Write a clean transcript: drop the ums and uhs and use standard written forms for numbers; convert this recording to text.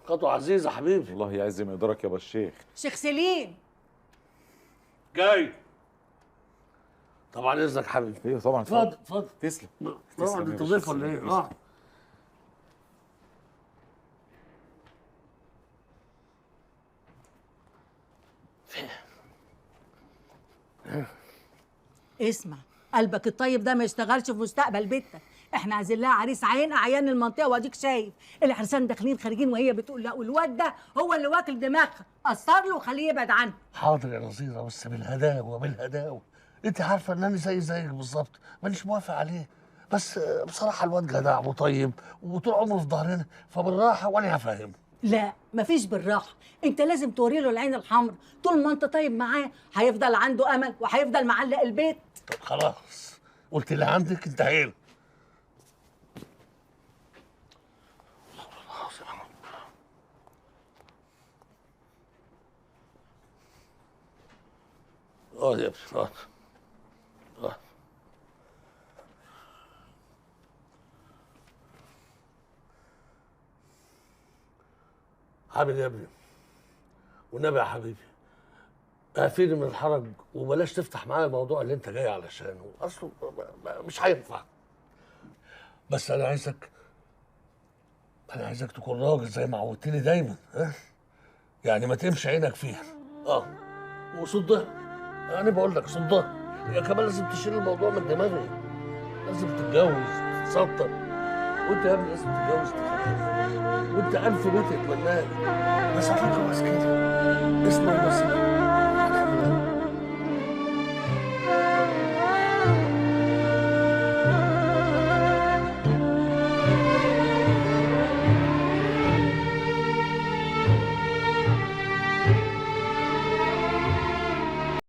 خطوة عزيزة حبيبي. الله يعز مقدارك يا الشيخ. شيخ سليم جاي. طبعا اذنك حبيبي. ايوه طبعا. اتفضل اتفضل. تسلم. طبعا انت ضيف ولا ايه؟ اسمع، قلبك الطيب ده ما يشتغلش في مستقبل بنتك. احنا عايزين لها عريس عين اعيان المنطقه، واديك شايف العرسان داخلين خارجين وهي بتقول لا، والواد ده هو اللي واكل دماغها. قصر له وخليه يبعد عنه. حاضر يا نظيره، بس بالهداوه بالهداوه. انت عارفه ان انا زيك بالظبط، مانيش موافق عليه. بس بصراحه الواد جدع وطيب وطول عمره في ظهرنا، فبالراحه وانا هفهمه. لا مفيش بالراحه، انت لازم توري له العين الحمراء. طول ما انت طيب معاه هيفضل عنده امل وهيفضل معلق البيت. طب خلاص، قلت اللي عندك انتهينا. اقعد يا ابني اقعد. اقعد. عامل ايه يا ابني؟ والنبي يا حبيبي اعفيني من الحرج وبلاش تفتح معايا الموضوع اللي انت جاي علشانه، اصله مش هينفع. بس انا عايزك تكون راجل زي ما عودتني دايما، ها؟ يعني ما تمشي عينك فيها. وصدها. انا بقول لك صدها. هي كمان لازم تشيل الموضوع من دماغي. لازم تتجوز تتسطر. وانت يا ابني لازم تتجوز تتسطر. وانت الف بيت يتمناك. بس هتتجوز كده. اسمع النصيحه.